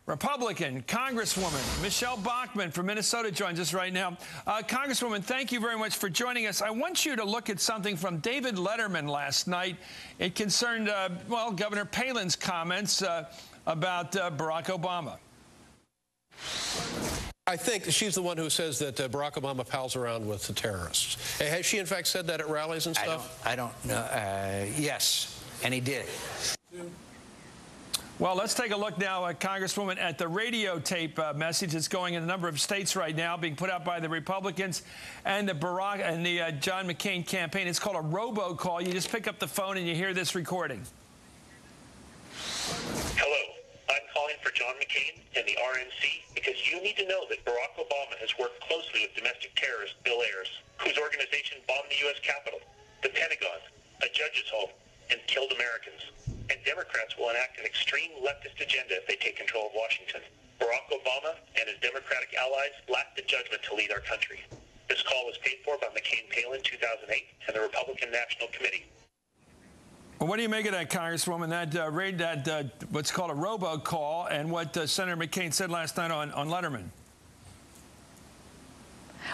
Republican Congresswoman Michelle Bachmann from Minnesota joins us right now. Congresswoman, thank you very much for joining us. I want you to look at something from David Letterman last night. It concerned, well, Governor Palin's comments about Barack Obama. I think she's the one who says that Barack Obama pals around with the terrorists. Has she, in fact, said that at rallies and stuff? I don't know. Yes, and he did. Well, let's take a look now, Congresswoman, at the radio tape message that's going in a number of states right now, being put out by the Republicans and the John McCain campaign. It's called a robocall. You just pick up the phone and you hear this recording. Hello, I'm calling for John McCain and the RNC because you need to know that Barack Obama has worked closely with domestic terrorist Bill Ayers, whose organization bombed the U.S. Capitol, the Pentagon, a judge's home, and killed Americans. And Democrats will enact an extreme leftist agenda if they take control of Washington. Barack Obama and his Democratic allies lack the judgment to lead our country. This call was paid for by McCain-Palin in 2008 and the Republican National Committee. Well, what do you make of that, Congresswoman? That what's called a robocall, and what Senator McCain said last night on Letterman?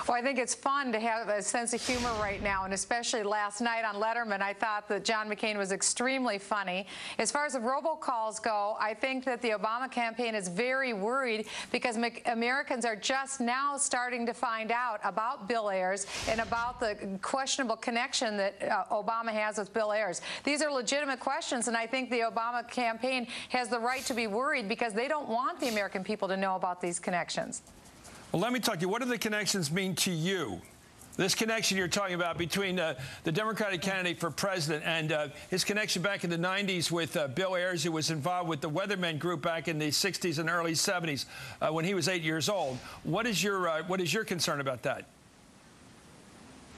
Well, I think it's fun to have a sense of humor right now, and especially last night on Letterman, I thought that John McCain was extremely funny. As far as the robocalls go, I think that the Obama campaign is very worried because Americans are just now starting to find out about Bill Ayers and about the questionable connection that Obama has with Bill Ayers. These are legitimate questions, and I think the Obama campaign has the right to be worried because they don't want the American people to know about these connections. Well, let me talk to you. What do the connections mean to you? This connection you're talking about between the Democratic candidate for president and his connection back in the 90s with Bill Ayers, who was involved with the Weathermen group back in the 60s and early 70s when he was 8 years old. What is your concern about that?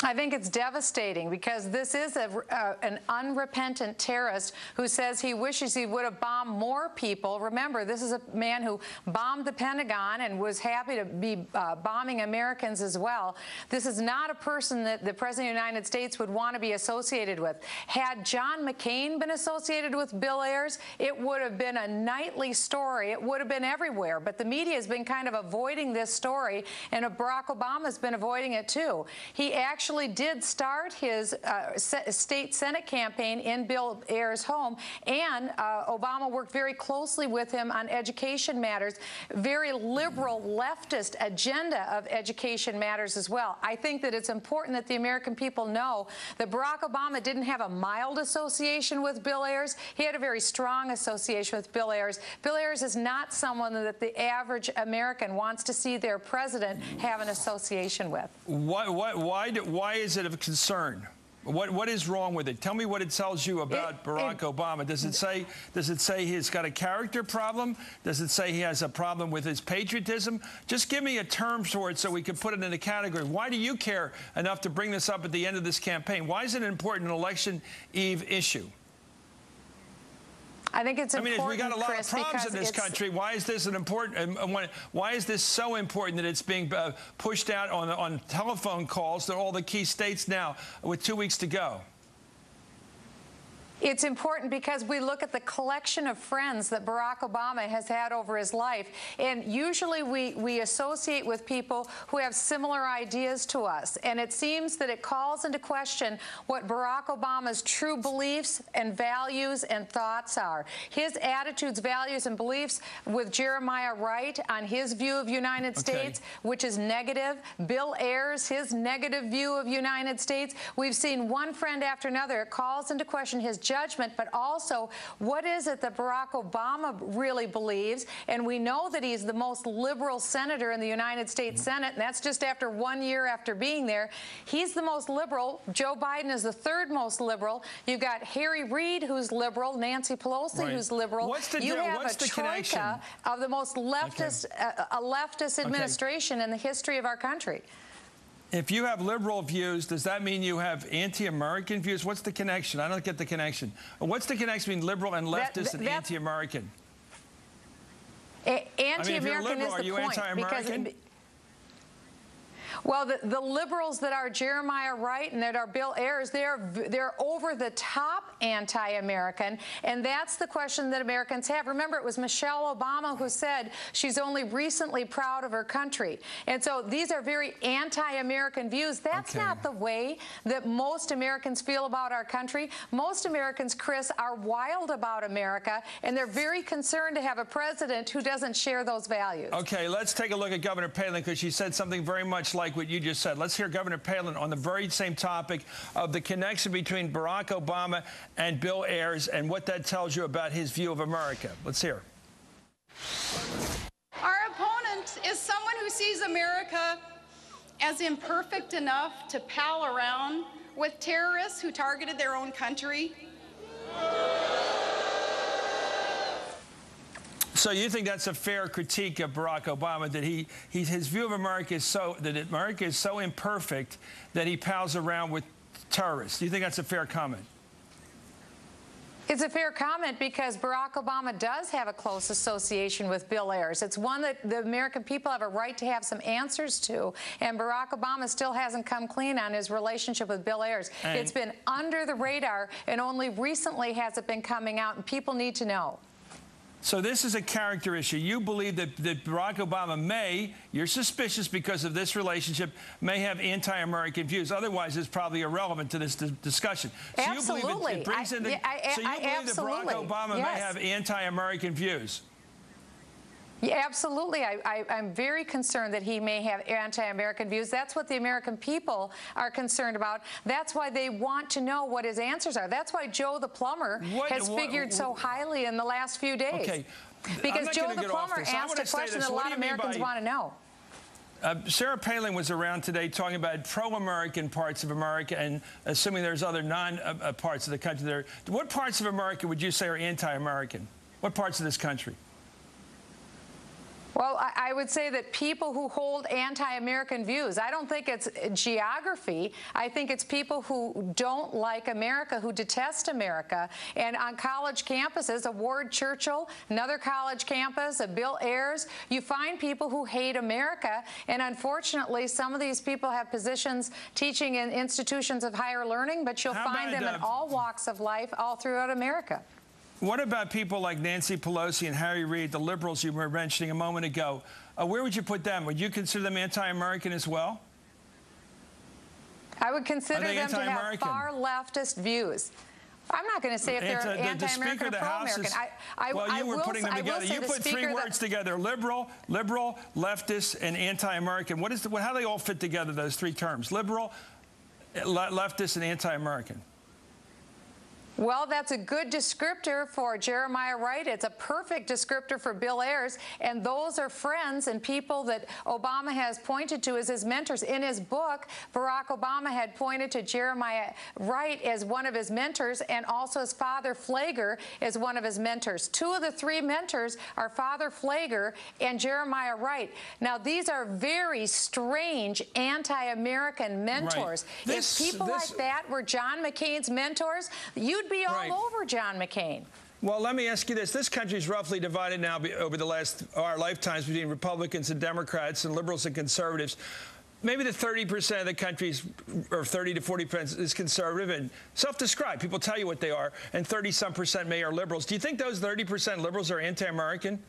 I think it's devastating because this is an unrepentant terrorist who says he wishes he would have bombed more people. Remember, this is a man who bombed the Pentagon and was happy to be bombing Americans as well. This is not a person that the President of the United States would want to be associated with. Had John McCain been associated with Bill Ayers, it would have been a nightly story. It would have been everywhere. But the media has been kind of avoiding this story, and Barack Obama has been avoiding it too. He actually did start his state Senate campaign in Bill Ayers' home, and Obama worked very closely with him on education matters, very liberal leftist agenda of education matters as well. I think that it's important that the American people know that Barack Obama didn't have a mild association with Bill Ayers. He had a very strong association with Bill Ayers. Bill Ayers is not someone that the average American wants to see their president have an association with. Why is it of concern? What is wrong with it? Tell me what it tells you about Barack Obama. Does it say he's got a character problem? Does it say he has a problem with his patriotism? Just give me a term for it so we can put it in a category. Why do you care enough to bring this up at the end of this campaign? Why is it an important election eve issue? I think it's important, we got a lot Chris, of problems in this country. Why is this an important? Why is this so important that it's being pushed out on telephone calls to all the key states now with 2 weeks to go? It's important because we look at the collection of friends that Barack Obama has had over his life, and usually we associate with people who have similar ideas to us, and it seems that it calls into question what Barack Obama's true beliefs and values and thoughts are. His attitudes, values, and beliefs with Jeremiah Wright on his view of United States, which is negative. Bill Ayers, his negative view of United States. We've seen one friend after another. It calls into question his judgment, but also what is it that Barack Obama really believes? And we know that he's the most liberal senator in the United States Senate, and that's just after 1 year after being there. He's the most liberal. Joe Biden is the third most liberal. You've got Harry Reid, who's liberal, Nancy Pelosi, who's liberal. You have a troika of the most leftist, a leftist administration in the history of our country. If you have liberal views, does that mean you have anti-American views? What's the connection? I don't get the connection. What's the connection between liberal and leftist and anti-American? Anti-American is the point. Are you anti-American? Well, the liberals that are Jeremiah Wright and that are Bill Ayers, they're over the top anti-American, and that's the question that Americans have. Remember, it was Michelle Obama who said she's only recently proud of her country, and so these are very anti-American views. That's not the way that most Americans feel about our country. Most Americans, Chris, are wild about America, and they're very concerned to have a president who doesn't share those values. Okay, let's take a look at Governor Palin, because she said something very much like what you just said. Let's hear Governor Palin on the very same topic of the connection between Barack Obama and Bill Ayers and what that tells you about his view of America. Let's hear. Our opponent is someone who sees America as imperfect enough to pal around with terrorists who targeted their own country. So you think that's a fair critique of Barack Obama, that his view of America is America is so imperfect that he pals around with terrorists? Do you think that's a fair comment? It's a fair comment because Barack Obama does have a close association with Bill Ayers. It's one that the American people have a right to have some answers to, and Barack Obama still hasn't come clean on his relationship with Bill Ayers. It's been under the radar, and only recently has it been coming out, and people need to know. So this is a character issue. You believe that Barack Obama may, you're suspicious because of this relationship, may have anti-American views. Otherwise, it's probably irrelevant to this discussion. So Absolutely. You believe it brings in the, so you believe that Barack Obama may have anti-American views? Yeah, absolutely. I'm very concerned that he may have anti-American views. That's what the American people are concerned about. That's why they want to know what his answers are. That's why Joe the plumber has figured so highly in the last few days. Okay. Because Joe the plumber asked a question that a lot of Americans want to know. Sarah Palin was around today talking about pro-American parts of America, and assuming there's other non-parts of the country there. What parts of America would you say are anti-American? What parts of this country? Well, I would say that people who hold anti-American views, I don't think it's geography. I think it's people who don't like America, who detest America. And on college campuses, a Ward Churchill, another college campus, a Bill Ayers, you find people who hate America. And unfortunately, some of these people have positions teaching in institutions of higher learning, but you'll find them in all walks of life all throughout America. What about people like Nancy Pelosi and Harry Reid, the liberals you were mentioning a moment ago? Where would you put them? Would you consider them anti-American as well? I would consider them to have far leftist views. I'm not going to say if they're anti-American or pro-American. Well, you were putting them together. You put three words together: liberal, leftist, and anti-American. How do they all fit together, those three terms? Liberal, leftist, and anti-American. Well, that's a good descriptor for Jeremiah Wright. It's a perfect descriptor for Bill Ayers. And those are friends and people that Obama has pointed to as his mentors. In his book, Barack Obama had pointed to Jeremiah Wright as one of his mentors, and also his father Flager as one of his mentors. Two of the three mentors are Father Flager and Jeremiah Wright. Now, these are very strange anti-American mentors. Right. If people like that were John McCain's mentors, you'd be all over John McCain. Well, let me ask you this. This country is roughly divided now over our lifetimes between Republicans and Democrats and liberals and conservatives. Maybe the 30% of the country, or 30 to 40% is conservative and self-described. People tell you what they are, and 30-some% may are liberals. Do you think those 30% liberals are anti-American?